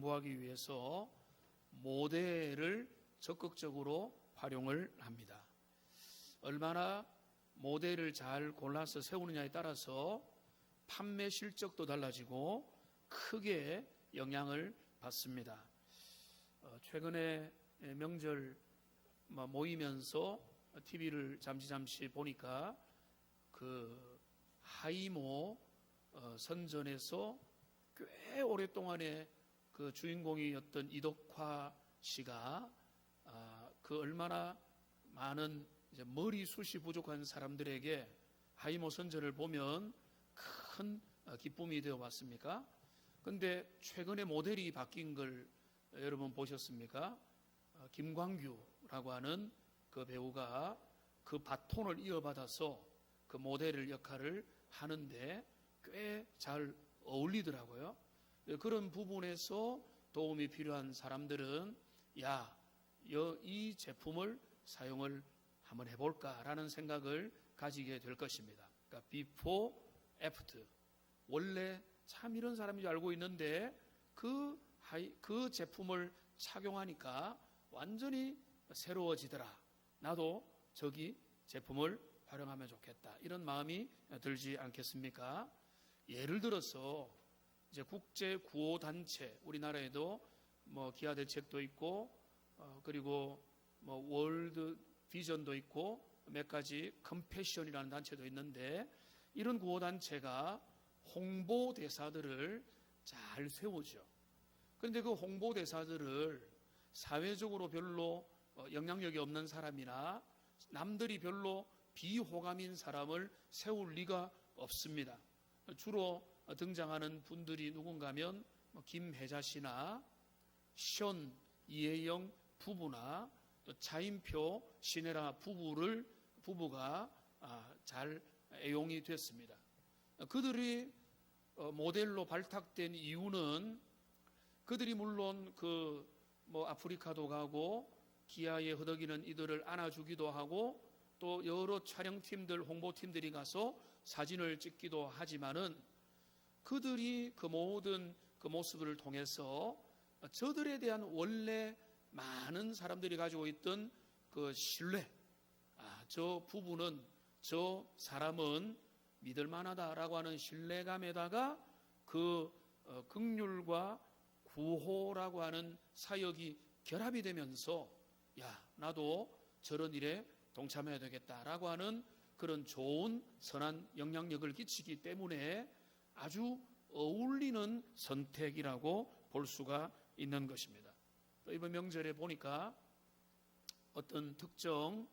홍보하기 위해서 모델을 적극적으로 활용을 합니다. 얼마나 모델을 잘 골라서 세우느냐에 따라서 판매 실적도 달라지고 크게 영향을 받습니다. 최근에 명절 모이면서 TV를 잠시 보니까 그 하이모 선전에서 꽤 오랫동안에 그 주인공이었던 이덕화 씨가 그 얼마나 많은 이제 머리숱이 부족한 사람들에게 하이모 선전을 보면 큰 기쁨이 되어 왔습니까? 근데 최근에 모델이 바뀐 걸 여러분 보셨습니까? 김광규라고 하는 그 배우가 그 바톤을 이어받아서 그 모델 역할을 하는데 꽤 잘 어울리더라고요. 그런 부분에서 도움이 필요한 사람들은 이 제품을 사용을 한번 해볼까라는 생각을 가지게 될 것입니다. 그러니까 before, after. 원래 참 이런 사람인 줄 알고 있는데 그 제품을 착용하니까 완전히 새로워지더라. 나도 저기 제품을 활용하면 좋겠다. 이런 마음이 들지 않겠습니까? 예를 들어서 이제 국제 구호 단체, 우리나라에도 기아 대책도 있고 그리고 월드 비전도 있고 몇 가지 컴패션이라는 단체도 있는데 이런 구호 단체가 홍보 대사들을 잘 세우죠. 그런데 그 홍보 대사들을 사회적으로 별로 영향력이 없는 사람이나 남들이 별로 비호감인 사람을 세울 리가 없습니다. 주로 등장하는 분들이 누군가면 김혜자 씨나 션 이혜영 부부나 또 차인표 신혜라 부부가 잘 애용이 됐습니다. 그들이 모델로 발탁된 이유는 그들이 물론 아프리카도 가고 기아에 허덕이는 이들을 안아주기도 하고 또 여러 촬영팀들, 홍보팀들이 가서 사진을 찍기도 하지만은 그들이 그 모든 그 모습을 통해서 저들에 대한 원래 많은 사람들이 가지고 있던 그 신뢰, 저 부부는, 저 사람은 믿을만하다라고 하는 신뢰감에다가 그 긍휼과 구호라고 하는 사역이 결합이 되면서 나도 저런 일에 동참해야 되겠다라고 하는 그런 좋은 선한 영향력을 끼치기 때문에 아주 어울리는 선택이라고 볼 수가 있는 것입니다. 또 이번 명절에 보니까 어떤 특정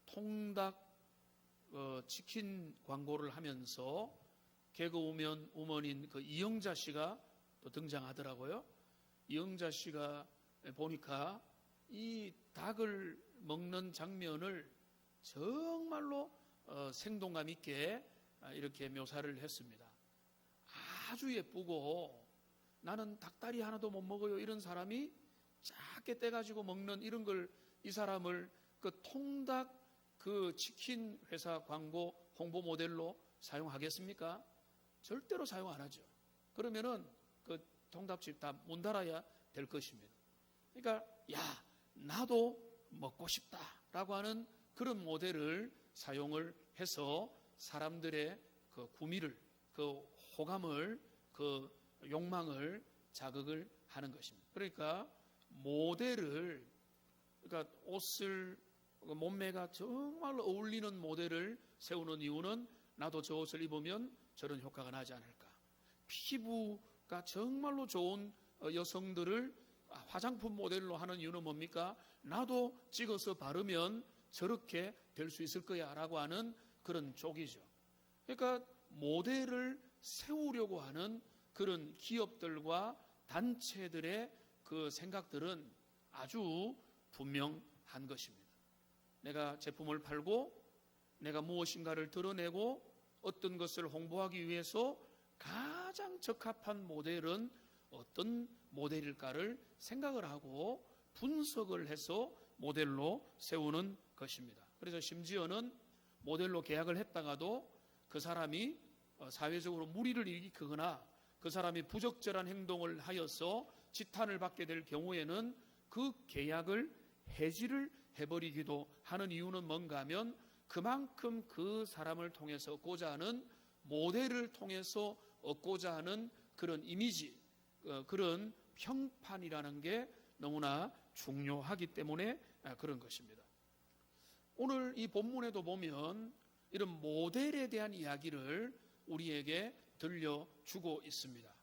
통닭 치킨 광고를 하면서 개그우먼인 그 이영자 씨가 또 등장하더라고요. 이영자 씨가 보니까 이 닭을 먹는 장면을 정말로 생동감 있게 이렇게 묘사를 했습니다. 아주 예쁘고 나는 닭다리 하나도 못 먹어요 이런 사람이 작게 떼가지고 먹는 이런 걸 이 사람을 그 통닭 그 치킨 회사 광고 홍보 모델로 사용하겠습니까? 절대로 사용 안 하죠. 그러면은 그 통닭집 다 문 닫아야 될 것입니다. 그러니까 나도 먹고 싶다라고 하는 그런 모델을 사용을 해서 사람들의 그 구미를, 그 호감을, 그 욕망을 자극을 하는 것입니다. 그러니까 모델을, 그러니까 옷을, 몸매가 정말 어울리는 모델을 세우는 이유는 나도 저 옷을 입으면 저런 효과가 나지 않을까. 피부가 정말로 좋은 여성들을 화장품 모델로 하는 이유는 뭡니까? 나도 찍어서 바르면 저렇게 될 수 있을 거야 라고 하는 그런 쪽이죠. 그러니까 모델을 세우려고 하는 그런 기업들과 단체들의 그 생각들은 아주 분명한 것입니다. 내가 제품을 팔고 내가 무엇인가를 드러내고 어떤 것을 홍보하기 위해서 가장 적합한 모델은 어떤 모델일까를 생각을 하고 분석을 해서 모델로 세우는 것입니다. 그래서 심지어는 모델로 계약을 했다가도 그 사람이 사회적으로 물의를 일으키거나 그 사람이 부적절한 행동을 하여서 지탄을 받게 될 경우에는 그 계약을 해지를 해버리기도 하는 이유는 뭔가 하면 그만큼 그 사람을 통해서 얻고자 하는, 모델을 통해서 얻고자 하는 그런 이미지, 그런 평판이라는 게 너무나 중요하기 때문에 그런 것입니다. 오늘 이 본문에도 보면 이런 모델에 대한 이야기를 우리에게 들려주고 있습니다.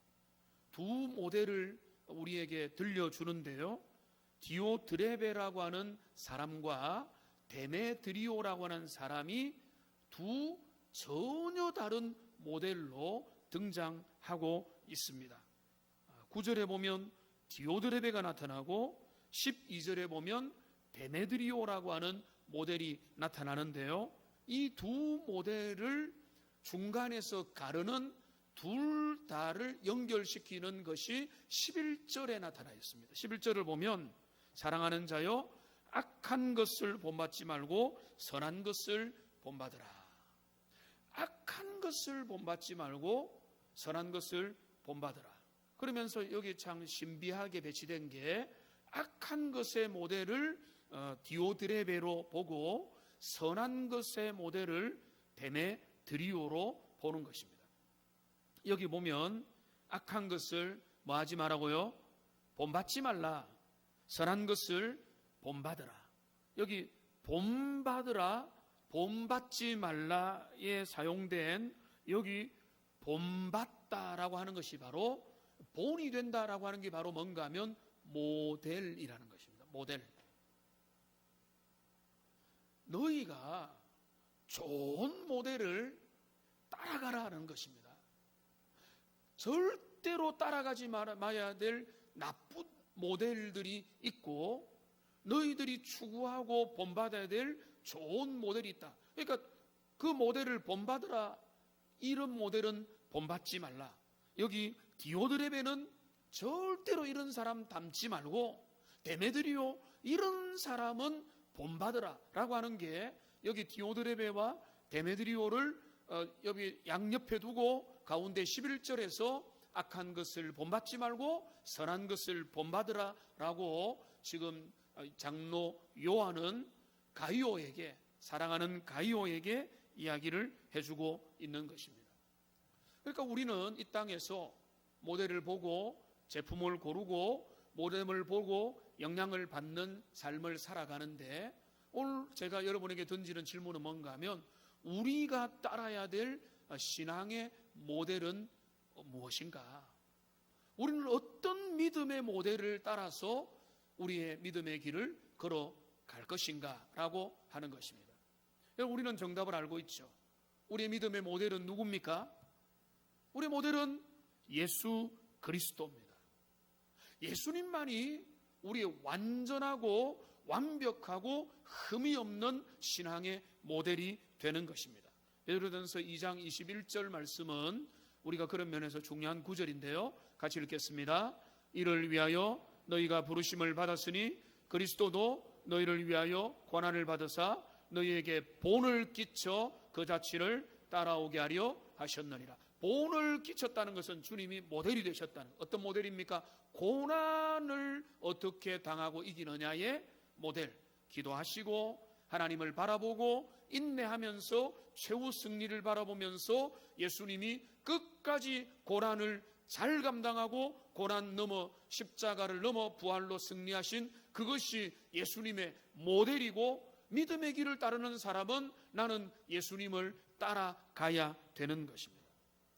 두 모델을 우리에게 들려주는데요, 디오드레베라고 하는 사람과 데메드리오라고 하는 사람이 두 전혀 다른 모델로 등장하고 있습니다. 9절에 보면 디오드레베가 나타나고 12절에 보면 데메드리오라고 하는 모델이 나타나는데요, 이 두 모델을 중간에서 가르는 둘 다를 연결시키는 것이 11절에 나타나 있습니다. 11절을 보면 사랑하는 자여, 악한 것을 본받지 말고 선한 것을 본받으라. 악한 것을 본받지 말고 선한 것을 본받으라. 그러면서 여기 참 신비하게 배치된 게, 악한 것의 모델을 디오드레베로 보고 선한 것의 모델을 데메드리오로 보는 것입니다. 여기 보면 악한 것을 뭐 하지 말라고요? 본받지 말라. 선한 것을 본받으라. 여기 본받으라, 본받지 말라에 사용된 여기 본받다라고 하는 것이 바로, 본이 된다라고 하는 게 바로 뭔가 하면 모델이라는 것입니다. 모델. 너희가 좋은 모델을 따라가라는 것입니다. 절대로 따라가지 말아야 될 나쁜 모델들이 있고, 너희들이 추구하고 본받아야 될 좋은 모델이 있다. 그러니까 그 모델을 본받으라. 이런 모델은 본받지 말라. 여기 디오드레베는 절대로 이런 사람 닮지 말고, 데메드리오 이런 사람은 본받으라 라고 하는 게, 여기 디오드레베와 데메드리오를 여기 양옆에 두고 가운데 11절에서 악한 것을 본받지 말고 선한 것을 본받으라 라고 지금 장로 요한은 가이오에게, 사랑하는 가이오에게 이야기를 해주고 있는 것입니다. 그러니까 우리는 이 땅에서 모델을 보고 제품을 고르고 모델을 보고 영향을 받는 삶을 살아가는데, 오늘 제가 여러분에게 던지는 질문은 뭔가 하면, 우리가 따라야 될 신앙의 모델은 무엇인가? 우리는 어떤 믿음의 모델을 따라서 우리의 믿음의 길을 걸어갈 것인가? 라고 하는 것입니다. 우리는 정답을 알고 있죠. 우리의 믿음의 모델은 누굽니까? 우리의 모델은 예수 그리스도입니다. 예수님만이 우리의 완전하고 완벽하고 흠이 없는 신앙의 모델이 되는 것입니다. 베드로전서 2장 21절 말씀은 우리가 그런 면에서 중요한 구절인데요, 같이 읽겠습니다. 이를 위하여 너희가 부르심을 받았으니 그리스도도 너희를 위하여 고난을 받으사 너희에게 본을 끼쳐 그 자취를 따라오게 하려 하셨느니라. 본을 끼쳤다는 것은 주님이 모델이 되셨다는, 어떤 모델입니까? 고난을 어떻게 당하고 이기느냐의 모델. 기도하시고 하나님을 바라보고 인내하면서 최후 승리를 바라보면서 예수님이 끝까지 고난을 잘 감당하고 고난 넘어 십자가를 넘어 부활로 승리하신 그것이 예수님의 모델이고, 믿음의 길을 따르는 사람은 나는 예수님을 따라가야 되는 것입니다.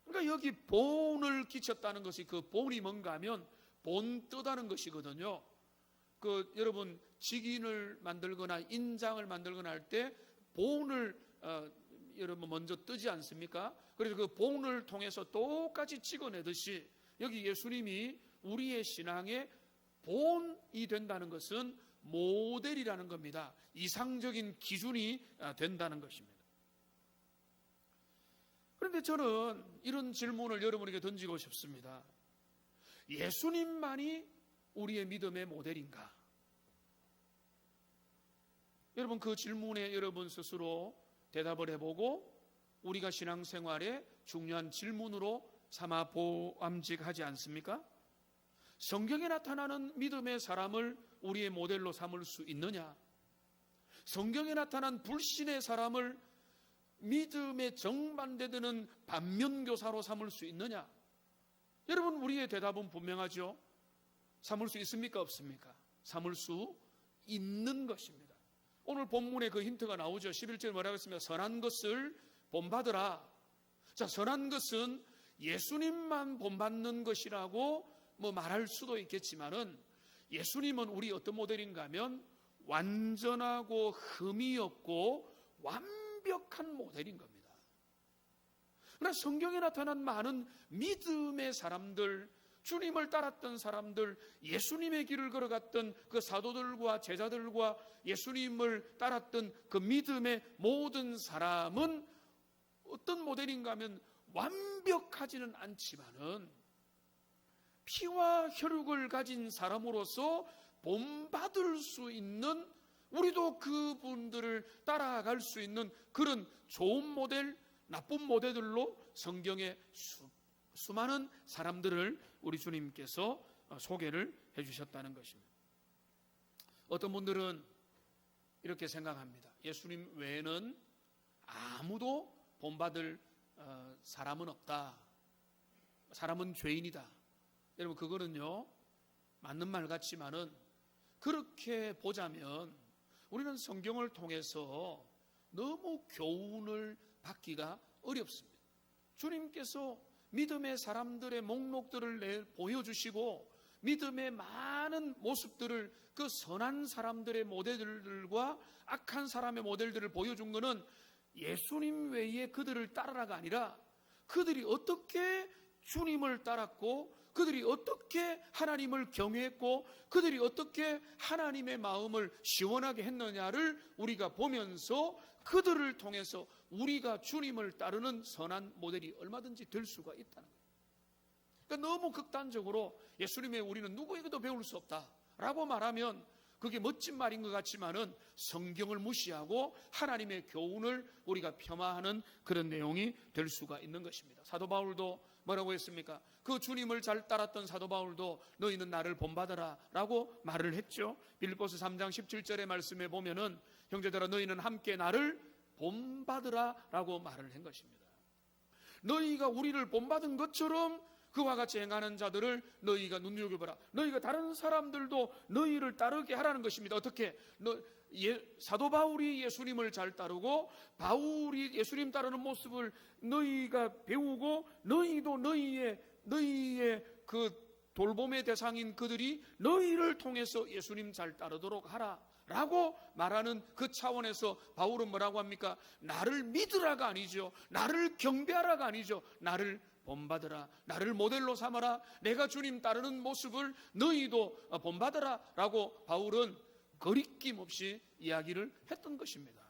그러니까 여기 본을 끼쳤다는 것이, 그 본이 뭔가 하면 본뜨다는 것이거든요. 여러분 직인을 만들거나 인장을 만들거나 할 때 본을 여러분 먼저 뜨지 않습니까? 그래서 그 본을 통해서 똑같이 찍어내듯이 여기 예수님이 우리의 신앙의 본이 된다는 것은 모델이라는 겁니다. 이상적인 기준이 된다는 것입니다. 그런데 저는 이런 질문을 여러분에게 던지고 싶습니다. 예수님만이 우리의 믿음의 모델인가? 여러분 그 질문에 여러분 스스로 대답을 해보고 우리가 신앙생활에 중요한 질문으로 삼아 보암직하지 않습니까? 성경에 나타나는 믿음의 사람을 우리의 모델로 삼을 수 있느냐? 성경에 나타난 불신의 사람을 믿음의 정반대되는 반면교사로 삼을 수 있느냐? 여러분, 우리의 대답은 분명하죠. 삼을 수 있습니까? 없습니까? 삼을 수 있는 것입니다. 오늘 본문에 그 힌트가 나오죠. 11절 뭐라고 했습니까? 선한 것을 본받으라. 자, 선한 것은 예수님만 본받는 것이라고 말할 수도 있겠지만은, 예수님은 우리 어떤 모델인가 하면 완전하고 흠이 없고 완벽한 모델인 겁니다. 그러나 성경에 나타난 많은 믿음의 사람들, 주님을 따랐던 사람들, 예수님의 길을 걸어갔던 그 사도들과 제자들과 예수님을 따랐던 그 믿음의 모든 사람은 어떤 모델인가 하면 완벽하지는 않지만은 피와 혈육을 가진 사람으로서 본받을 수 있는, 우리도 그분들을 따라갈 수 있는 그런 좋은 모델, 나쁜 모델들로 성경의 수많은 사람들을 우리 주님께서 소개를 해주셨다는 것입니다. 어떤 분들은 이렇게 생각합니다. 예수님 외에는 아무도 본받을 사람은 없다. 사람은 죄인이다. 여러분, 그거는요 맞는 말 같지만은, 그렇게 보자면 우리는 성경을 통해서 너무 교훈을 받기가 어렵습니다. 주님께서 믿음의 사람들의 목록들을 보여주시고 믿음의 많은 모습들을, 그 선한 사람들의 모델들과 악한 사람의 모델들을 보여준 것은 예수님 외에 그들을 따라라가 아니라 그들이 어떻게 주님을 따랐고, 그들이 어떻게 하나님을 경외했고, 그들이 어떻게 하나님의 마음을 시원하게 했느냐를 우리가 보면서 그들을 통해서 우리가 주님을 따르는 선한 모델이 얼마든지 될 수가 있다는 거예요. 그러니까 너무 극단적으로 예수님의 우리는 누구에게도 배울 수 없다라고 말하면 그게 멋진 말인 것 같지만은 성경을 무시하고 하나님의 교훈을 우리가 폄하하는 그런 내용이 될 수가 있는 것입니다. 사도 바울도 뭐라고 했습니까? 그 주님을 잘 따랐던 사도 바울도 너희는 나를 본받아라 라고 말을 했죠. 빌립보서 3장 17절의 말씀에 보면은 형제들아 너희는 함께 나를 본받으라 라고 말을 한 것입니다. 너희가 우리를 본받은 것처럼 그와 같이 행하는 자들을 너희가 눈여겨보라. 너희가 다른 사람들도 너희를 따르게 하라는 것입니다. 어떻게? 사도 바울이 예수님을 잘 따르고 바울이 예수님 따르는 모습을 너희가 배우고, 너희도 너희의 그 돌봄의 대상인 그들이 너희를 통해서 예수님 잘 따르도록 하라 라고 말하는 그 차원에서 바울은 뭐라고 합니까? 나를 믿으라가 아니죠. 나를 경배하라가 아니죠. 나를 본받으라, 나를 모델로 삼아라, 내가 주님 따르는 모습을 너희도 본받으라 라고 바울은 거리낌 없이 이야기를 했던 것입니다.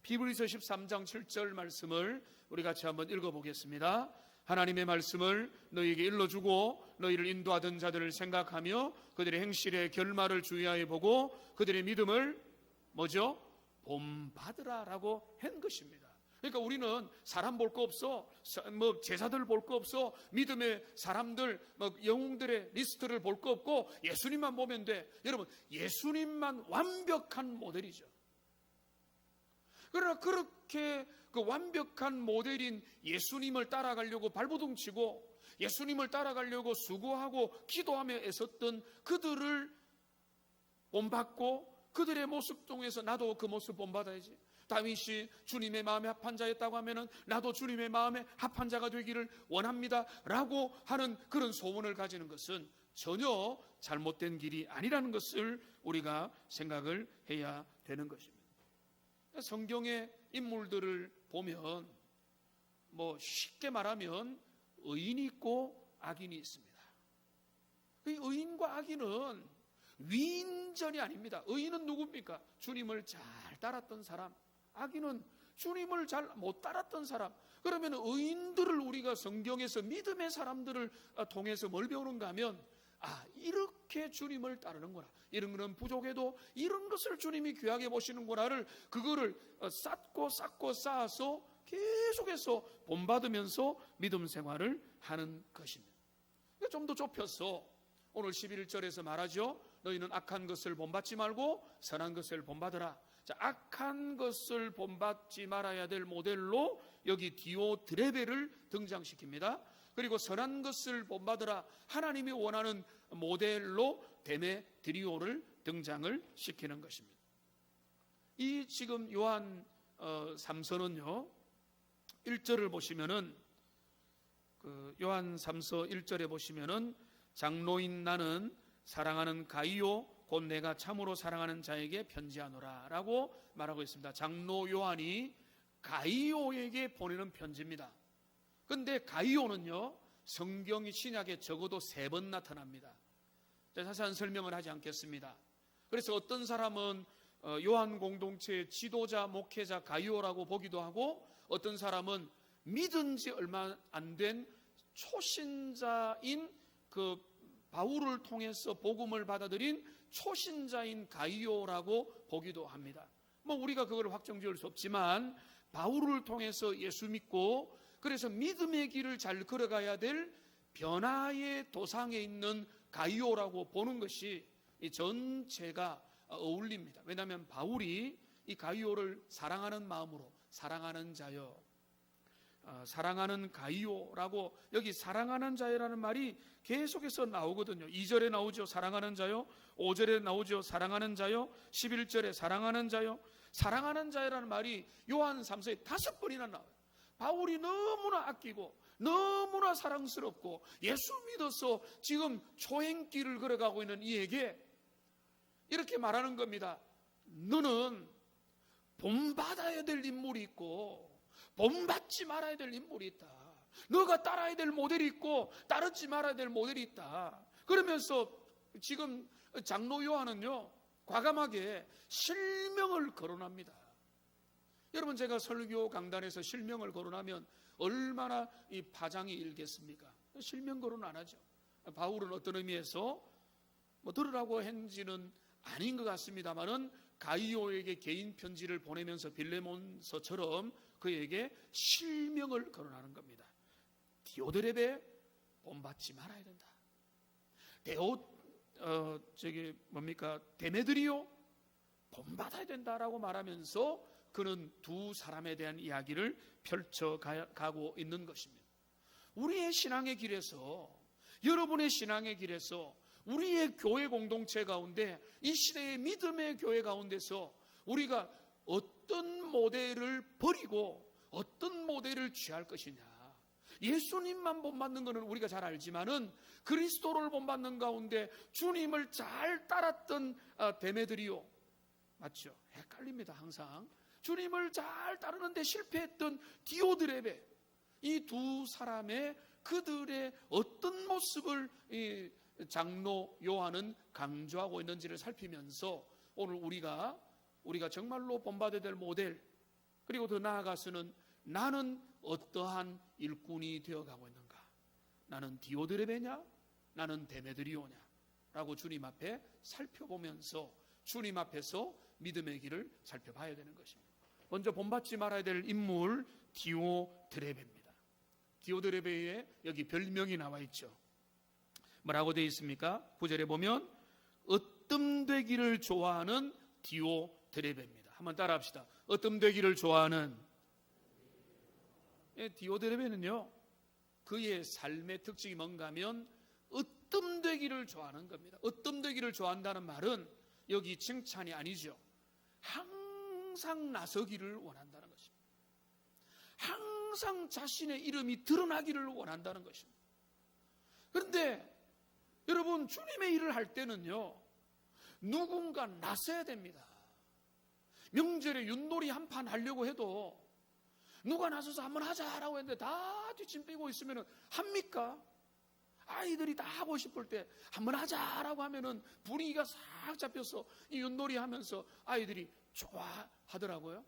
히브리서 13장 7절 말씀을 우리 같이 한번 읽어보겠습니다. 하나님의 말씀을 너희에게 일러주고 너희를 인도하던 자들을 생각하며 그들의 행실의 결말을 주의하여 보고 그들의 믿음을 뭐죠? 본받으라 라고 한 것입니다. 그러니까 우리는 사람 볼 거 없어, 제사들 볼 거 없어, 믿음의 사람들, 영웅들의 리스트를 볼 거 없고 예수님만 보면 돼. 여러분, 예수님만 완벽한 모델이죠. 그러나 그렇게 그 완벽한 모델인 예수님을 따라가려고 발버둥치고 예수님을 따라가려고 수고하고 기도하며 애썼던 그들을 본받고 그들의 모습 통해서 나도 그 모습 본받아야지. 다윗이 주님의 마음에 합한 자였다고 하면은 나도 주님의 마음에 합한 자가 되기를 원합니다 라고 하는 그런 소원을 가지는 것은 전혀 잘못된 길이 아니라는 것을 우리가 생각을 해야 되는 것입니다. 성경의 인물들을 보면 쉽게 말하면 의인이 있고 악인이 있습니다. 이 의인과 악인은 위인전이 아닙니다. 의인은 누굽니까? 주님을 잘 따랐던 사람. 악인은 주님을 잘 못 따랐던 사람. 그러면 의인들을 우리가 성경에서 믿음의 사람들을 통해서 뭘 배우는가 하면 이렇게 주님을 따르는구나, 이런 것은 부족해도 이런 것을 주님이 귀하게 보시는구나를 그거를 쌓고 쌓아서 계속해서 본받으면서 믿음 생활을 하는 것입니다. 좀 더 좁혀서 오늘 11절에서 말하죠. 너희는 악한 것을 본받지 말고 선한 것을 본받으라. 자, 악한 것을 본받지 말아야 될 모델로 여기 디오드레베를 등장시킵니다. 그리고 선한 것을 본받으라, 하나님이 원하는 모델로 데메드리오를 등장을 시키는 것입니다. 이 지금 요한 3서는요 1절을 보시면은 요한 3서 1절에 보시면은 장로인 나는 사랑하는 가이오 곧 내가 참으로 사랑하는 자에게 편지하노라 라고 말하고 있습니다. 장로 요한이 가이오에게 보내는 편지입니다. 근데 가이오는요 성경이 신약에 적어도 3번 나타납니다. 자세한 설명을 하지 않겠습니다. 그래서 어떤 사람은 요한 공동체의 지도자 목회자 가이오라고 보기도 하고, 어떤 사람은 믿은 지 얼마 안 된 초신자인 그 바울을 통해서 복음을 받아들인 초신자인 가이오라고 보기도 합니다. 뭐 우리가 그걸 확정지을 수 없지만 바울을 통해서 예수 믿고 그래서 믿음의 길을 잘 걸어가야 될 변화의 도상에 있는 가이오라고 보는 것이 이 전체가 어울립니다. 왜냐하면 바울이 이 가이오를 사랑하는 마음으로 사랑하는 자여, 사랑하는 가이오라고, 여기 사랑하는 자여라는 말이 계속해서 나오거든요. 2절에 나오죠. 사랑하는 자여. 5절에 나오죠. 사랑하는 자여. 11절에 사랑하는 자여. 사랑하는 자여라는 말이 요한 3서에 5번이나 나와요. 바울이 너무나 아끼고 너무나 사랑스럽고 예수 믿어서 지금 초행길을 걸어가고 있는 이에게 이렇게 말하는 겁니다. 너는 본받아야 될 인물이 있고 본받지 말아야 될 인물이 있다. 너가 따라야 될 모델이 있고 따르지 말아야 될 모델이 있다. 그러면서 지금 장로 요한은요 과감하게 실명을 거론합니다. 여러분, 제가 설교 강단에서 실명을 거론하면 얼마나 이 파장이 일겠습니까? 실명 거론 안 하죠. 바울은 어떤 의미에서 뭐 들으라고 했는지는 아닌 것 같습니다만은 가이오에게 개인 편지를 보내면서 빌레몬서처럼 그에게 실명을 거론하는 겁니다. 디오드레베 본받지 말아야 된다. 데메드리오 본받아야 된다라고 말하면서 그는 두 사람에 대한 이야기를 펼쳐가고 있는 것입니다. 우리의 신앙의 길에서, 여러분의 신앙의 길에서, 우리의 교회 공동체 가운데, 이 시대의 믿음의 교회 가운데서 우리가 어떤 모델을 버리고 어떤 모델을 취할 것이냐. 예수님만 본받는 것은 우리가 잘 알지만은 그리스도를 본받는 가운데 주님을 잘 따랐던 데메드리오, 맞죠? 헷갈립니다 항상. 주님을 잘 따르는데 실패했던 디오드레베, 이 두 사람의 그들의 어떤 모습을 이 장로 요한은 강조하고 있는지를 살피면서 오늘 우리가 정말로 본받아야 될 모델, 그리고 더 나아가서는 나는 어떠한 일꾼이 되어가고 있는가? 나는 디오드레베냐? 나는 데메드리오냐? 라고 주님 앞에 살펴보면서 주님 앞에서 믿음의 길을 살펴봐야 되는 것입니다. 먼저 본받지 말아야 될 인물 디오드레베입니다. 디오드레베에 여기 별명이 나와 있죠. 뭐라고 되어 있습니까? 9절에 보면 으뜸되기를 좋아하는 디오드레베입니다. 한번 따라합시다. 으뜸되기를 좋아하는 디오드레베는요, 그의 삶의 특징이 뭔가 하면 으뜸되기를 좋아하는 겁니다. 으뜸되기를 좋아한다는 말은 여기 칭찬이 아니죠. 항상 나서기를 원한다는 것입니다. 항상 자신의 이름이 드러나기를 원한다는 것입니다. 그런데 여러분, 주님의 일을 할 때는요 누군가 나서야 됩니다. 명절에 윷놀이 한 판 하려고 해도 누가 나서서 한번 하자라고 했는데 다 뒷짐 빼고 있으면 합니까? 아이들이 다 하고 싶을 때 한번 하자라고 하면은 분위기가 싹 잡혀서 이 윷놀이 하면서 아이들이 좋아하더라고요.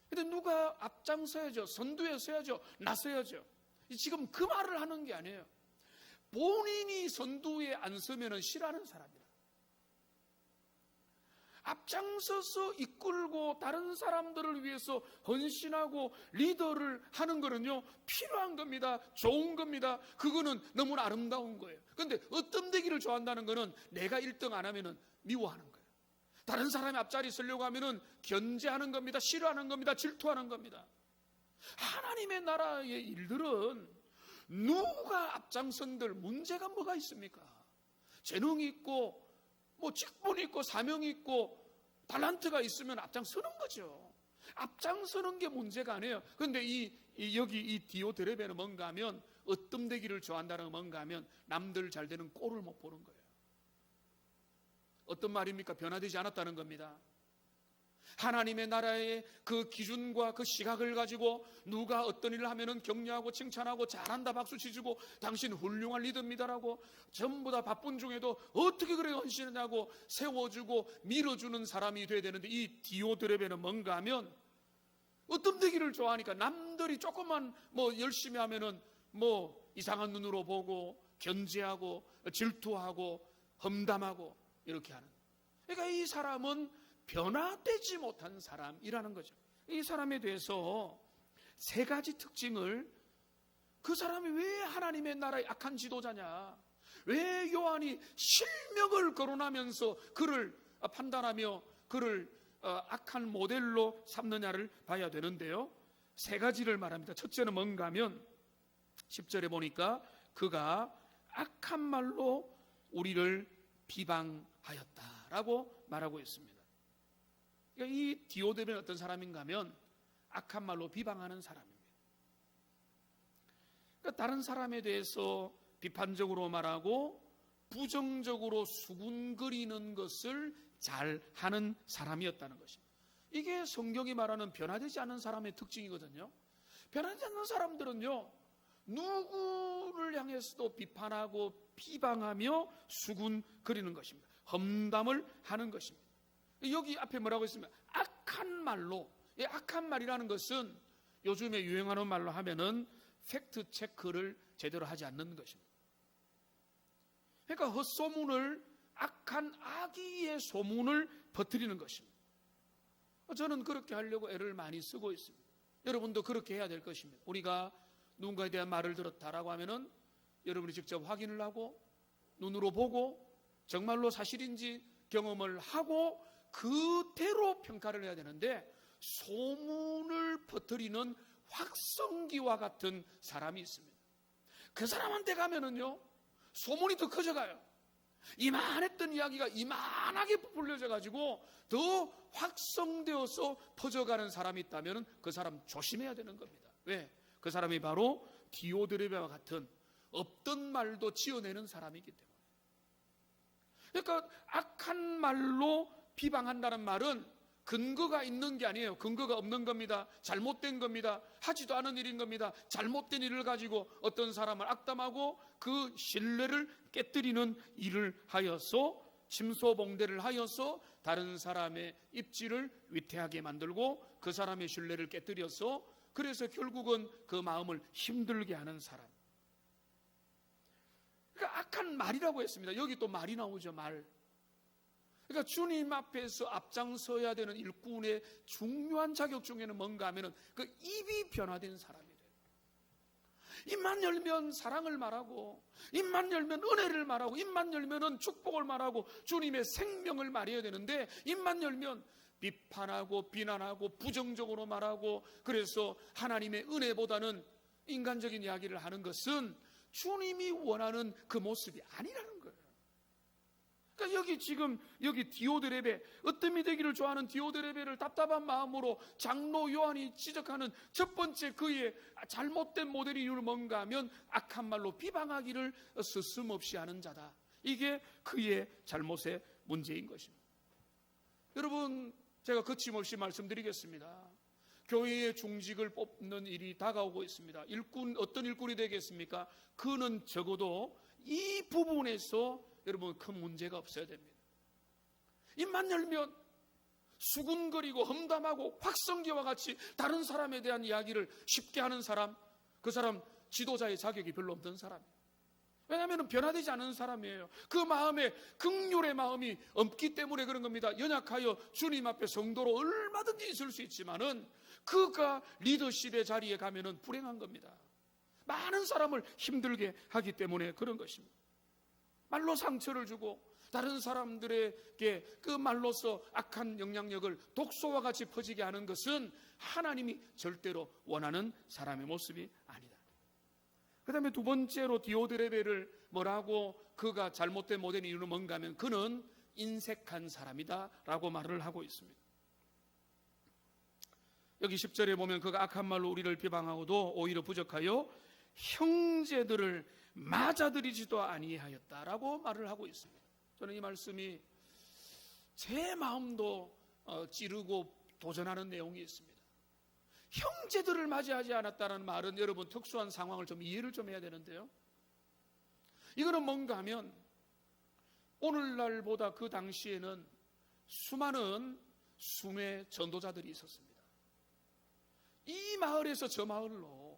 근데 누가 앞장서야죠. 선두에 서야죠. 나서야죠. 지금 그 말을 하는 게 아니에요. 본인이 선두에 안 서면은 싫어하는 사람이라. 앞장서서 이끌고 다른 사람들을 위해서 헌신하고 리더를 하는 거는요, 필요한 겁니다. 좋은 겁니다. 그거는 너무나 아름다운 거예요. 그런데 어떤 되기를 좋아한다는 거는 내가 1등 안 하면은 미워하는 거예요. 다른 사람이 앞자리 서려고 하면은 견제하는 겁니다. 싫어하는 겁니다. 질투하는 겁니다. 하나님의 나라의 일들은 누가 앞장선들 문제가 뭐가 있습니까? 재능이 있고 뭐 직분이 있고 사명이 있고 달란트가 있으면 앞장서는 거죠. 앞장서는 게 문제가 아니에요. 그런데 여기 이 디오드레베는 뭔가 하면 어뜸되기를 좋아한다는 건 뭔가 하면 남들 잘 되는 꼴을 못 보는 거예요. 어떤 말입니까? 변화되지 않았다는 겁니다. 하나님의 나라의 그 기준과 그 시각을 가지고 누가 어떤 일을 하면은 격려하고 칭찬하고 잘한다 박수 치주고 당신 훌륭한 리더입니다라고 전부 다 바쁜 중에도 어떻게 그래 헌신하냐고 세워주고 밀어주는 사람이 돼야 되는데, 이 디오드레베는 뭔가 하면 어떤 되기를 좋아하니까 남들이 조금만 뭐 열심히 하면은 뭐 이상한 눈으로 보고 견제하고 질투하고 험담하고 이렇게 하는. 그러니까 이 사람은 변화되지 못한 사람이라는 거죠. 이 사람에 대해서 3가지 특징을, 그 사람이 왜 하나님의 나라의 악한 지도자냐, 왜 요한이 실명을 거론하면서 그를 판단하며 그를 악한 모델로 삼느냐를 봐야 되는데요, 3가지를 말합니다. 첫째는 뭔가 하면 10절에 보니까 그가 악한 말로 우리를 비방하였다라고 말하고 있습니다. 그러니까 이 디오드레베는 어떤 사람인가 하면 악한 말로 비방하는 사람입니다. 그러니까 다른 사람에 대해서 비판적으로 말하고 부정적으로 수군거리는 것을 잘 하는 사람이었다는 것입니다. 이게 성경이 말하는 변화되지 않는 사람의 특징이거든요. 변하지 않는 사람들은요, 누구를 향해서도 비판하고 비방하며 수군거리는 것입니다. 험담을 하는 것입니다. 여기 앞에 뭐라고 있습니까? 악한 말로. 이 악한 말이라는 것은 요즘에 유행하는 말로 하면은 팩트 체크를 제대로 하지 않는 것입니다. 그러니까 헛소문을, 악한 악의의 소문을 퍼뜨리는 것입니다. 저는 그렇게 하려고 애를 많이 쓰고 있습니다. 여러분도 그렇게 해야 될 것입니다. 우리가 누군가에 대한 말을 들었다라고 하면은 여러분이 직접 확인을 하고 눈으로 보고 정말로 사실인지 경험을 하고 그대로 평가를 해야 되는데, 소문을 퍼뜨리는 확성기와 같은 사람이 있습니다. 그 사람한테 가면은요, 소문이 더 커져가요. 이만했던 이야기가 이만하게 부풀려져 가지고 더 확성되어서 퍼져가는 사람이 있다면 그 사람 조심해야 되는 겁니다. 왜? 그 사람이 바로 디오드레베와 같은 없던 말도 지어내는 사람이기 때문에. 그러니까 악한 말로 비방한다는 말은 근거가 있는 게 아니에요. 근거가 없는 겁니다. 잘못된 겁니다. 하지도 않은 일인 겁니다. 잘못된 일을 가지고 어떤 사람을 악담하고 그 신뢰를 깨뜨리는 일을 하여서, 침소봉대를 하여서 다른 사람의 입지를 위태하게 만들고 그 사람의 신뢰를 깨뜨려서, 그래서 결국은 그 마음을 힘들게 하는 사람. 그러니까 악한 말이라고 했습니다. 여기 또 말이 나오죠. 말. 그러니까 주님 앞에서 앞장서야 되는 일꾼의 중요한 자격 중에는 뭔가 하면은 그 입이 변화된 사람이 돼요. 입만 열면 사랑을 말하고, 입만 열면 은혜를 말하고, 입만 열면은 축복을 말하고 주님의 생명을 말해야 되는데, 입만 열면 비판하고 비난하고 부정적으로 말하고, 그래서 하나님의 은혜보다는 인간적인 이야기를 하는 것은 주님이 원하는 그 모습이 아니라는 거예요. 그러니까 여기 디오드레베, 어뜸이 되기를 좋아하는 디오드레베를 답답한 마음으로 장로 요한이 지적하는 첫 번째 그의 잘못된 모델이 이유는 뭔가 하면 악한 말로 비방하기를 스스럼없이 하는 자다. 이게 그의 잘못의 문제인 것입니다. 여러분, 제가 거침없이 말씀드리겠습니다. 교회의 중직을 뽑는 일이 다가오고 있습니다. 어떤 일꾼이 되겠습니까? 그는 적어도 이 부분에서 여러분 큰 문제가 없어야 됩니다. 입만 열면 수군거리고 험담하고 확성기와 같이 다른 사람에 대한 이야기를 쉽게 하는 사람, 그 사람 지도자의 자격이 별로 없는 사람이에요. 왜냐하면 변화되지 않은 사람이에요. 그 마음에 긍휼의 마음이 없기 때문에 그런 겁니다. 연약하여 주님 앞에 성도로 얼마든지 있을 수 있지만은 그가 리더십의 자리에 가면은 불행한 겁니다. 많은 사람을 힘들게 하기 때문에 그런 것입니다. 말로 상처를 주고 다른 사람들에게 그 말로서 악한 영향력을 독소와 같이 퍼지게 하는 것은 하나님이 절대로 원하는 사람의 모습이 아니다. 그 다음에 두 번째로 디오드레베를 뭐라고 그가 잘못된 모델의 이유는 뭔가 하면 그는 인색한 사람이다 라고 말을 하고 있습니다. 여기 10절에 보면 그가 악한 말로 우리를 비방하고도 오히려 부족하여 형제들을 맞아들이지도 아니하였다라고 말을 하고 있습니다. 저는 이 말씀이 제 마음도 찌르고 도전하는 내용이 있습니다. 형제들을 맞이하지 않았다는 말은 여러분 특수한 상황을 좀 이해를 좀 해야 되는데요. 이거는 뭔가 하면 오늘날보다 그 당시에는 수많은 순회 전도자들이 있었습니다. 이 마을에서 저 마을로,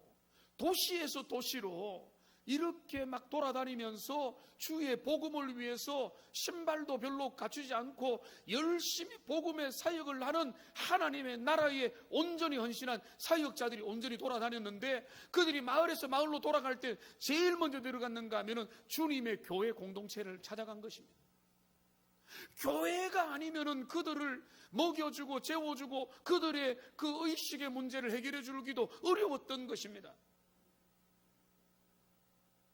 도시에서 도시로 이렇게 막 돌아다니면서 주의 복음을 위해서 신발도 별로 갖추지 않고 열심히 복음의 사역을 하는 하나님의 나라에 온전히 헌신한 사역자들이 온전히 돌아다녔는데, 그들이 마을에서 마을로 돌아갈 때 제일 먼저 들어갔는가 하면은 주님의 교회 공동체를 찾아간 것입니다. 교회가 아니면은 그들을 먹여주고 재워주고 그들의 그 의식의 문제를 해결해 주기도 어려웠던 것입니다.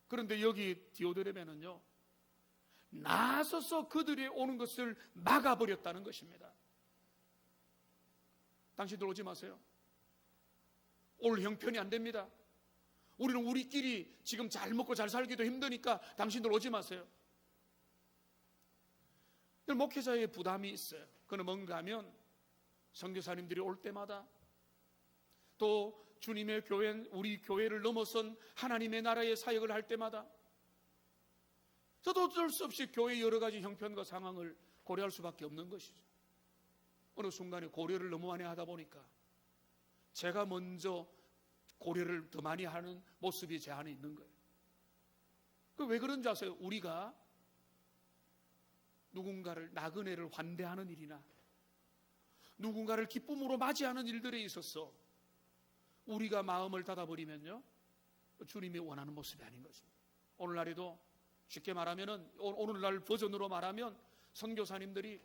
그런데 여기 디오드레베는요, 나서서 그들이 오는 것을 막아버렸다는 것입니다. 당신들 오지 마세요. 올 형편이 안 됩니다. 우리는 우리끼리 지금 잘 먹고 잘 살기도 힘드니까 당신들 오지 마세요. 목회자의 부담이 있어요. 그는 뭔가 하면 선교사님들이 올 때마다 또 주님의 교회, 우리 교회를 넘어선 하나님의 나라의 사역을 할 때마다 저도 어쩔 수 없이 교회의 여러 가지 형편과 상황을 고려할 수밖에 없는 것이죠. 어느 순간에 고려를 너무 많이 하다 보니까 제가 먼저 고려를 더 많이 하는 모습이 제 안에 있는 거예요. 왜 그런지 아세요? 우리가 누군가를 나그네를 환대하는 일이나 누군가를 기쁨으로 맞이하는 일들에 있어서 우리가 마음을 닫아버리면요, 주님이 원하는 모습이 아닌 것입니다. 오늘날에도 쉽게 말하면은, 오늘날 버전으로 말하면 선교사님들이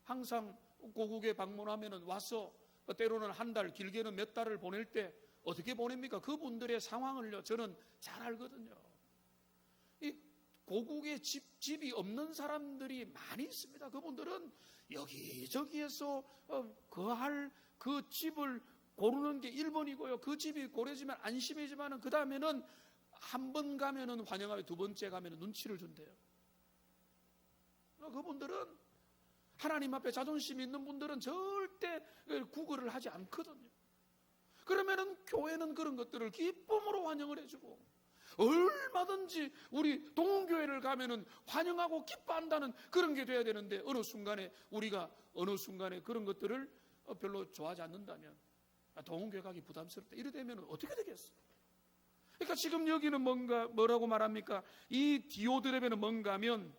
항상 고국에 방문하면은 와서 때로는 한 달, 길게는 몇 달을 보낼 때 어떻게 보냅니까? 그분들의 상황을요 저는 잘 알거든요. 이 고국에 집이 없는 사람들이 많이 있습니다. 그분들은 여기저기에서 거할 그 집을 고르는 게 1번이고요. 그 집이 고려지면 안심이지만은 그 다음에는 한 번 가면은 환영하고 두 번째 가면은 눈치를 준대요. 그분들은 하나님 앞에 자존심이 있는 분들은 절대 구걸을 하지 않거든요. 그러면은 교회는 그런 것들을 기쁨으로 환영을 해주고, 얼마든지 우리 동교회를 가면은 환영하고 기뻐한다는 그런 게 돼야 되는데, 어느 순간에 우리가 그런 것들을 별로 좋아하지 않는다면 동교회 가기 부담스럽다 이러되면 어떻게 되겠어요? 그러니까 지금 여기는 뭐라고 말합니까? 이 디오드레베는 뭔가 하면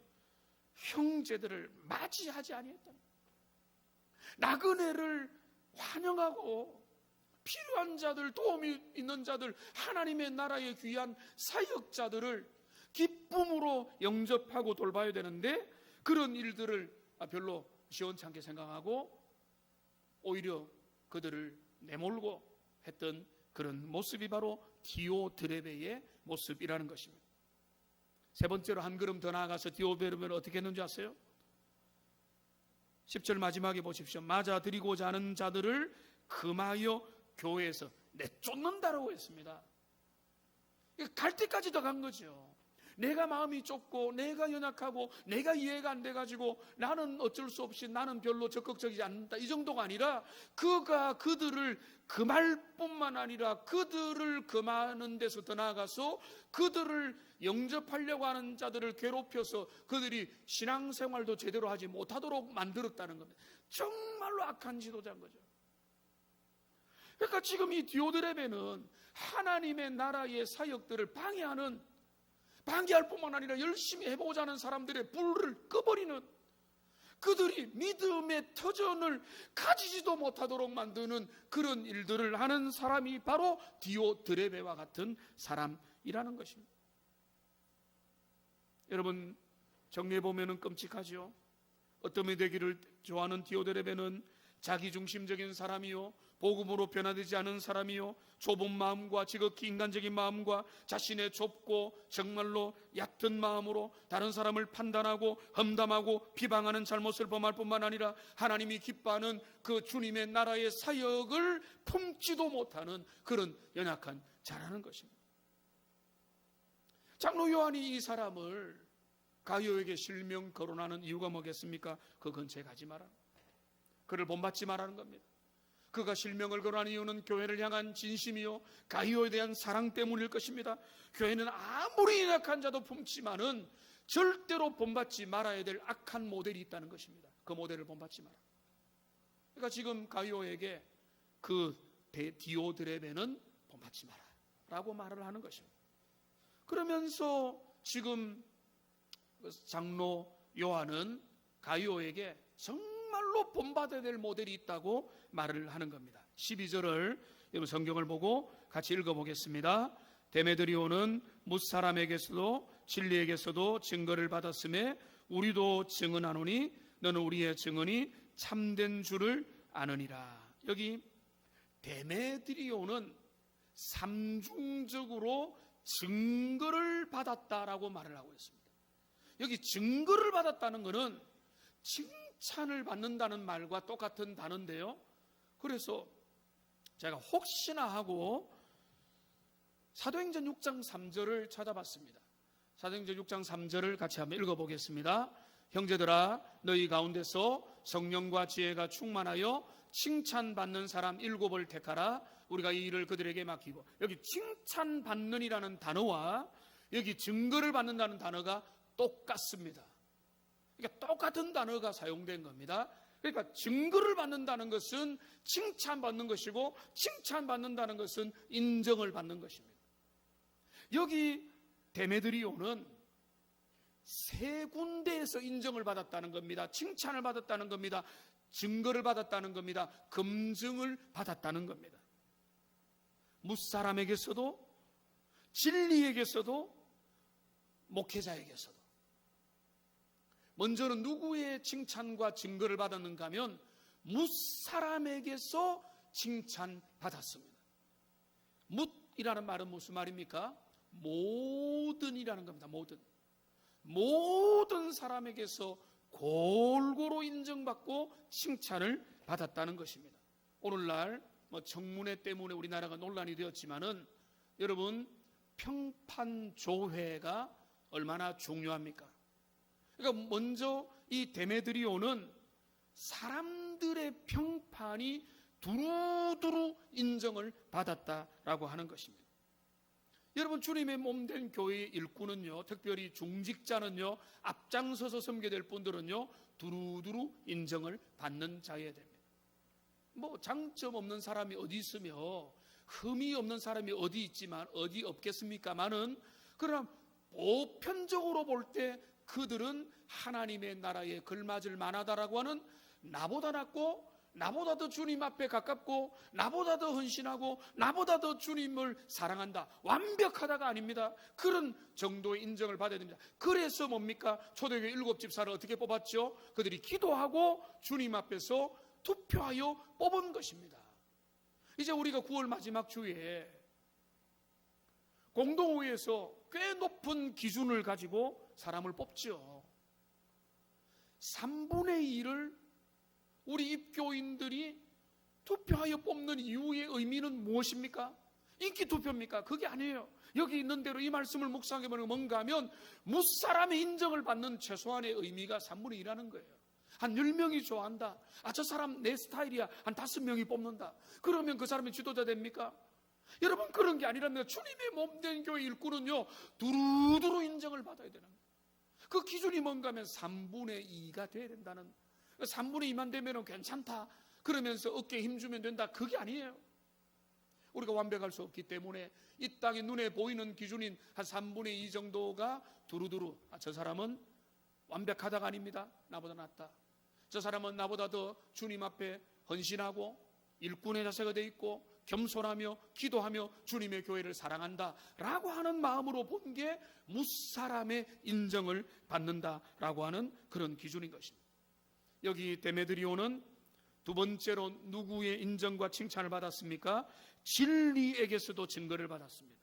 형제들을 맞이하지 아니했다. 나그네를 환영하고 필요한 자들, 도움이 있는 자들, 하나님의 나라에 귀한 사역자들을 기쁨으로 영접하고 돌봐야 되는데, 그런 일들을 별로 시원찮게 생각하고 오히려 그들을 내몰고 했던 그런 모습이 바로 디오드레베의 모습이라는 것입니다. 세 번째로 한 걸음 더 나아가서 디오드레베는 어떻게 했는지 아세요? 10절 마지막에 보십시오. 맞아들이고자 하는 자들을 금하여 교회에서 내쫓는다라고 했습니다. 갈 때까지 더 간 거죠. 내가 마음이 좁고 내가 연약하고 내가 이해가 안 돼가지고 나는 어쩔 수 없이 나는 별로 적극적이지 않는다, 이 정도가 아니라 그가 그들을 금할 뿐만 아니라 그들을 금하는 데서 더 나아가서 그들을 영접하려고 하는 자들을 괴롭혀서 그들이 신앙생활도 제대로 하지 못하도록 만들었다는 겁니다. 정말로 악한 지도자인 거죠. 그러니까 지금 이 디오드레베는 하나님의 나라의 사역들을 방해하는, 방기할 뿐만 아니라 열심히 해보고자 하는 사람들의 불을 꺼버리는, 그들이 믿음의 터전을 가지지도 못하도록 만드는 그런 일들을 하는 사람이 바로 디오드레베와 같은 사람이라는 것입니다. 여러분, 정리해보면 끔찍하죠. 어떤 되기를 좋아하는 디오드레베는 자기중심적인 사람이요, 복음으로 변화되지 않은 사람이요, 좁은 마음과 지극히 인간적인 마음과 자신의 좁고 정말로 얕은 마음으로 다른 사람을 판단하고 험담하고 비방하는 잘못을 범할 뿐만 아니라 하나님이 기뻐하는 그 주님의 나라의 사역을 품지도 못하는 그런 연약한 자라는 것입니다. 장로 요한이 이 사람을 가이오에게 실명 거론하는 이유가 뭐겠습니까? 그 근처에 가지 마라, 그를 본받지 말라는 겁니다. 그가 실명을 거론하는 이유는 교회를 향한 진심이요, 가이오에 대한 사랑 때문일 것입니다. 교회는 아무리 연약한 자도 품지만은 절대로 본받지 말아야 될 악한 모델이 있다는 것입니다. 그 모델을 본받지 마라. 그러니까 지금 가이오에게 그 디오드레베는 본받지 마라 라고 말을 하는 것입니다. 그러면서 지금 장로 요한은 가이오에게 정말로 본받아야 될 모델이 있다고 말을 하는 겁니다. 12절을 여러분 성경을 보고 같이 읽어보겠습니다. 데메드리오는 뭇사람에게서도 진리에게서도 증거를 받았음에 우리도 증언하노니 너는 우리의 증언이 참된 줄을 아느니라. 여기 데메드리오는 삼중적으로 증거를 받았다라고 말을 하고 있습니다. 여기 증거를 받았다는 것은 칭찬을 받는다는 말과 똑같은 단어인데요. 그래서 제가 혹시나 하고 사도행전 6장 3절을 찾아봤습니다. 사도행전 6장 3절을 같이 한번 읽어보겠습니다. 형제들아, 너희 가운데서 성령과 지혜가 충만하여 칭찬받는 사람 7을 택하라. 우리가 이 일을 그들에게 맡기고. 여기 칭찬받는이라는 단어와 여기 증거를 받는다는 단어가 똑같습니다. 그러니까 똑같은 단어가 사용된 겁니다. 그러니까 증거를 받는다는 것은 칭찬받는 것이고 칭찬받는다는 것은 인정을 받는 것입니다. 여기 데메드리오는 세 군데에서 인정을 받았다는 겁니다. 칭찬을 받았다는 겁니다. 증거를 받았다는 겁니다. 검증을 받았다는 겁니다. 뭇사람에게서도 진리에게서도 목회자에게서도. 먼저는 누구의 칭찬과 증거를 받았는가 하면 뭇사람에게서 칭찬받았습니다. 뭇이라는 말은 무슨 말입니까? 모든이라는 겁니다. 모든 사람에게서 골고루 인정받고 칭찬을 받았다는 것입니다. 오늘날 청문회 때문에 우리나라가 논란이 되었지만은 여러분, 평판조회가 얼마나 중요합니까? 그러니까 먼저 이 데메드리오는 사람들의 평판이 두루두루 인정을 받았다라고 하는 것입니다. 여러분, 주님의 몸된 교회의 일꾼은요, 특별히 중직자는요, 앞장서서 섬기게 될 분들은요, 두루두루 인정을 받는 자여야 됩니다. 장점 없는 사람이 어디 있으며 흠이 없는 사람이 어디 있지만 어디 없겠습니까마는, 그러나 보편적으로 볼 때 그들은 하나님의 나라에 걸맞을 만하다라고 하는, 나보다 낫고 나보다 더 주님 앞에 가깝고 나보다 더 헌신하고 나보다 더 주님을 사랑한다, 완벽하다가 아닙니다. 그런 정도의 인정을 받아야 됩니다. 그래서 뭡니까? 초대교회 7집사를 어떻게 뽑았죠? 그들이 기도하고 주님 앞에서 투표하여 뽑은 것입니다. 이제 우리가 9월 마지막 주에 공동회에서 꽤 높은 기준을 가지고 사람을 뽑죠. 3분의 1을 우리 입교인들이 투표하여 뽑는 이유의 의미는 무엇입니까? 인기 투표입니까? 그게 아니에요. 여기 있는 대로 이 말씀을 묵상해보면 뭔가 하면 뭇사람의 인정을 받는 최소한의 의미가 3분의 1이라는 거예요. 한 10명이 좋아한다. 저 사람 내 스타일이야. 한 5명이 뽑는다. 그러면 그 사람이 지도자 됩니까? 여러분, 그런 게 아니랍니다. 주님의 몸된 교회 일꾼은요, 두루두루 인정을 받아야 되는 거예요. 그 기준이 뭔가 하면 3분의 2가 돼야 된다는, 3분의 2만 되면 괜찮다 그러면서 어깨에 힘주면 된다, 그게 아니에요. 우리가 완벽할 수 없기 때문에 이 땅에 눈에 보이는 기준인 한 3분의 2 정도가 두루두루 저 사람은 완벽하다가 아닙니다. 나보다 낫다. 저 사람은 나보다 더 주님 앞에 헌신하고 일꾼의 자세가 돼 있고 겸손하며 기도하며 주님의 교회를 사랑한다 라고 하는 마음으로 본 게 무사람의 인정을 받는다라고 하는 그런 기준인 것입니다. 여기 데메드리오는 두 번째로 누구의 인정과 칭찬을 받았습니까? 진리에게서도 증거를 받았습니다.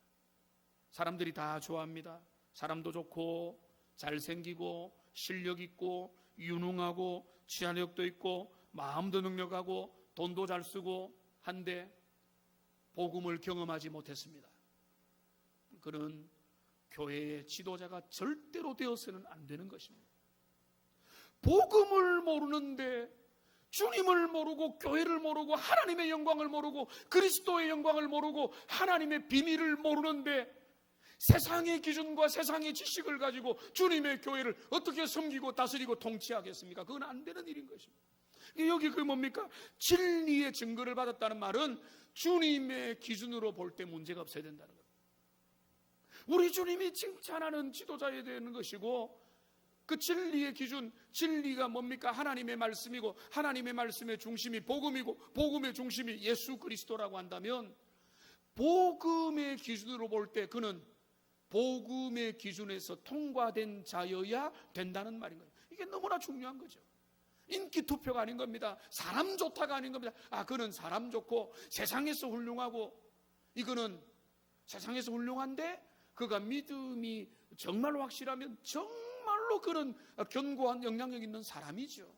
사람들이 다 좋아합니다. 사람도 좋고 잘생기고 실력 있고 유능하고 치안력도 있고 마음도 능력하고 돈도 잘 쓰고 한데 복음을 경험하지 못했습니다. 그는 교회의 지도자가 절대로 되어서는 안 되는 것입니다. 복음을 모르는데 주님을 모르고 교회를 모르고 하나님의 영광을 모르고 그리스도의 영광을 모르고 하나님의 비밀을 모르는데 세상의 기준과 세상의 지식을 가지고 주님의 교회를 어떻게 섬기고 다스리고 통치하겠습니까? 그건 안 되는 일인 것입니다. 여기 그 뭡니까? 진리의 증거를 받았다는 말은 주님의 기준으로 볼 때 문제가 없어야 된다는 겁니다. 우리 주님이 칭찬하는 지도자여야 되는 것이고 그 진리의 기준, 진리가 뭡니까? 하나님의 말씀이고 하나님의 말씀의 중심이 복음이고 복음의 중심이 예수 그리스도라고 한다면 복음의 기준으로 볼 때 그는 복음의 기준에서 통과된 자여야 된다는 말인 거예요. 이게 너무나 중요한 거죠. 인기 투표가 아닌 겁니다. 사람 좋다가 아닌 겁니다. 그는 사람 좋고 세상에서 훌륭하고 이거는 세상에서 훌륭한데 그가 믿음이 정말로 확실하면 정말로 그런 견고한 영향력 있는 사람이죠.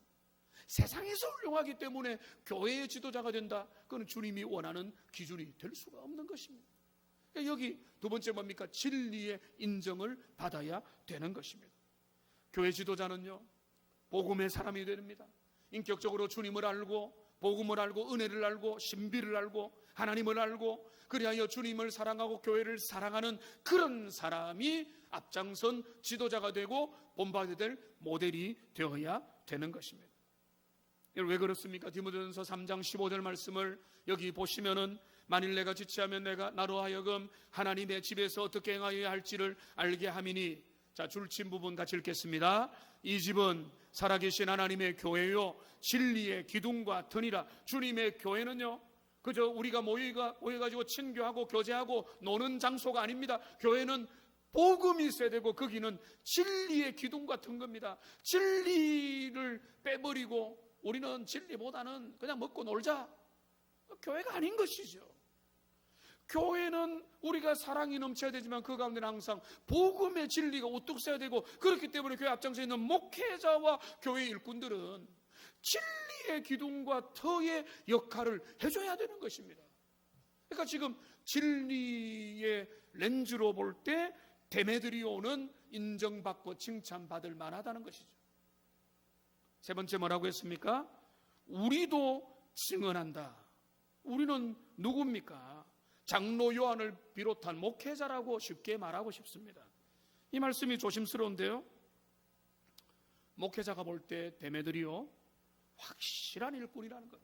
세상에서 훌륭하기 때문에 교회의 지도자가 된다. 그건 주님이 원하는 기준이 될 수가 없는 것입니다. 여기 두 번째 뭡니까? 진리의 인정을 받아야 되는 것입니다. 교회 지도자는요, 복음의 사람이 됩니다. 인격적으로 주님을 알고 복음을 알고 은혜를 알고 신비를 알고 하나님을 알고 그리하여 주님을 사랑하고 교회를 사랑하는 그런 사람이 앞장선 지도자가 되고 본받아야 될 모델이 되어야 되는 것입니다. 왜 그렇습니까? 디모데전서 3장 15절 말씀을 여기 보시면은 만일 내가 지체하면 내가 나로 하여금 하나님의 집에서 어떻게 행하여야 할지를 알게 함이니. 자, 줄친 부분 같이 읽겠습니다. 이 집은 살아계신 하나님의 교회요 진리의 기둥과 터니라. 주님의 교회는요 그저 우리가 모여가지고 친교하고 교제하고 노는 장소가 아닙니다. 교회는 복음이 있어야 되고 거기는 진리의 기둥 같은 겁니다. 진리를 빼버리고 우리는 진리보다는 그냥 먹고 놀자, 교회가 아닌 것이죠. 교회는 우리가 사랑이 넘쳐야 되지만 그 가운데는 항상 복음의 진리가 우뚝 서야 되고, 그렇기 때문에 교회 앞장서 있는 목회자와 교회 일꾼들은 진리의 기둥과 터의 역할을 해줘야 되는 것입니다. 그러니까 지금 진리의 렌즈로 볼 때 데메드리오는 인정받고 칭찬받을 만하다는 것이죠. 세 번째 뭐라고 했습니까? 우리도 증언한다. 우리는 누굽니까? 장로 요한을 비롯한 목회자라고 쉽게 말하고 싶습니다. 이 말씀이 조심스러운데요, 목회자가 볼 때 데메드리오 확실한 일꾼이라는 것.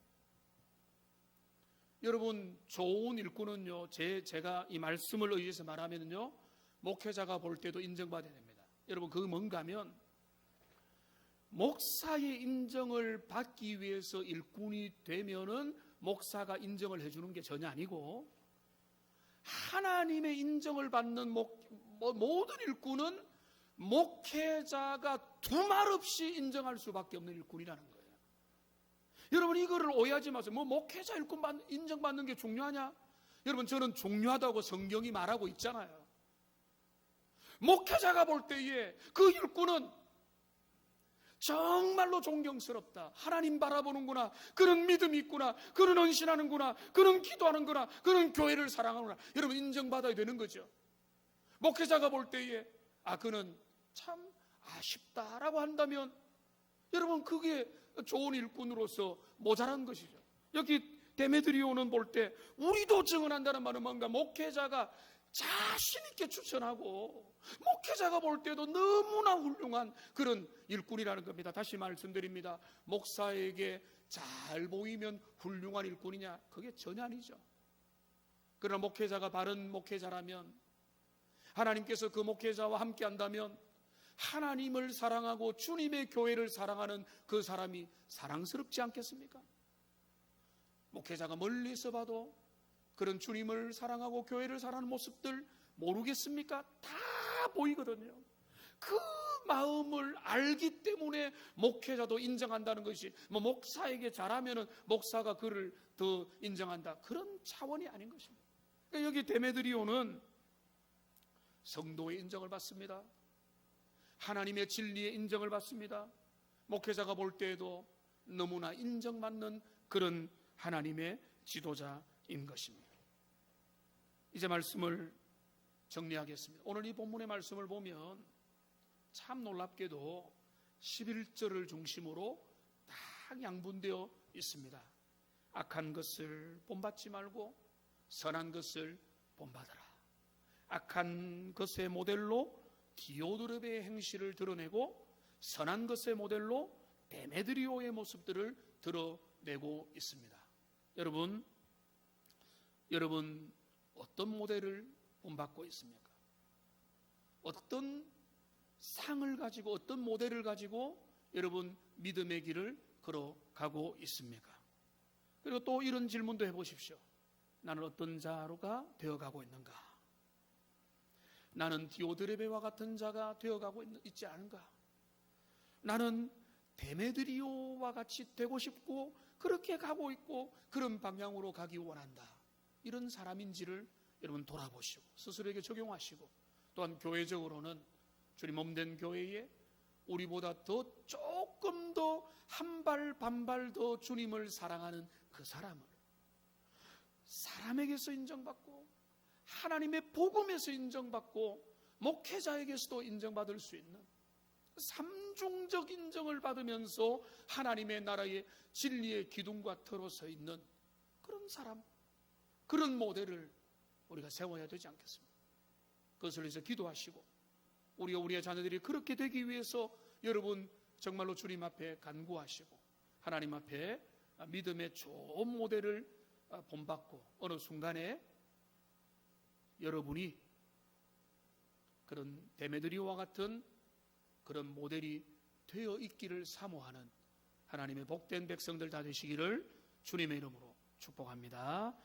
여러분, 좋은 일꾼은요, 제가 이 말씀을 의해서 말하면요, 목회자가 볼 때도 인정받아야 됩니다. 여러분, 그게 뭔가 하면 목사의 인정을 받기 위해서 일꾼이 되면은 목사가 인정을 해주는 게 전혀 아니고, 하나님의 인정을 받는 모든 일꾼은 목회자가 두말 없이 인정할 수밖에 없는 일꾼이라는 거예요. 여러분, 이거를 오해하지 마세요. 목회자 일꾼 인정받는 게 중요하냐? 여러분, 저는 중요하다고 성경이 말하고 있잖아요. 목회자가 볼 때에 그 일꾼은 정말로 존경스럽다, 하나님 바라보는구나, 그런 믿음이 있구나, 그런 헌신하는구나, 그런 기도하는구나, 그런 교회를 사랑하는구나, 여러분 인정받아야 되는 거죠. 목회자가 볼 때에 그는 참 아쉽다라고 한다면 여러분 그게 좋은 일꾼으로서 모자란 것이죠. 여기 데메드리오는 볼 때 우리도 증언한다는 말은 뭔가 목회자가 자신 있게 추천하고 목회자가 볼 때도 너무나 훌륭한 그런 일꾼이라는 겁니다. 다시 말씀드립니다. 목사에게 잘 보이면 훌륭한 일꾼이냐? 그게 전혀 아니죠. 그러나 목회자가 바른 목회자라면, 하나님께서 그 목회자와 함께 한다면 하나님을 사랑하고 주님의 교회를 사랑하는 그 사람이 사랑스럽지 않겠습니까? 목회자가 멀리서 봐도 그런 주님을 사랑하고 교회를 사랑하는 모습들 모르겠습니까? 다 보이거든요. 그 마음을 알기 때문에 목회자도 인정한다는 것이, 목사에게 잘하면은 목사가 그를 더 인정한다, 그런 차원이 아닌 것입니다. 그러니까 여기 데메드리오는 성도의 인정을 받습니다. 하나님의 진리의 인정을 받습니다. 목회자가 볼 때에도 너무나 인정받는 그런 하나님의 지도자인 것입니다. 이제 말씀을 정리하겠습니다. 오늘 이 본문의 말씀을 보면 참 놀랍게도 11절을 중심으로 딱 양분되어 있습니다. 악한 것을 본받지 말고 선한 것을 본받아라. 악한 것의 모델로 디오드르베의 행실을 드러내고 선한 것의 모델로 데메드리오의 모습들을 드러내고 있습니다. 여러분 어떤 모델을 본받고 있습니까? 어떤 상을 가지고, 어떤 모델을 가지고 여러분 믿음의 길을 걸어가고 있습니까? 그리고 또 이런 질문도 해보십시오. 나는 어떤 자로가 되어가고 있는가? 나는 디오드레베와 같은 자가 되어가고 있지 않은가? 나는 데메드리오와 같이 되고 싶고 그렇게 가고 있고 그런 방향으로 가기 원한다, 이런 사람인지를 여러분 돌아보시고 스스로에게 적용하시고, 또한 교회적으로는 주님 몸된 교회에 우리보다 더 조금 더 한 발 반발 더 주님을 사랑하는 그 사람을 사람에게서 인정받고 하나님의 복음에서 인정받고 목회자에게서도 인정받을 수 있는 삼중적 인정을 받으면서 하나님의 나라의 진리의 기둥과 터로 서 있는 그런 사람, 그런 모델을 우리가 세워야 되지 않겠습니까? 그것을 위해서 기도하시고 우리의 자녀들이 그렇게 되기 위해서 여러분 정말로 주님 앞에 간구하시고 하나님 앞에 믿음의 좋은 모델을 본받고 어느 순간에 여러분이 그런 데메드리오와 같은 그런 모델이 되어 있기를 사모하는 하나님의 복된 백성들 다 되시기를 주님의 이름으로 축복합니다.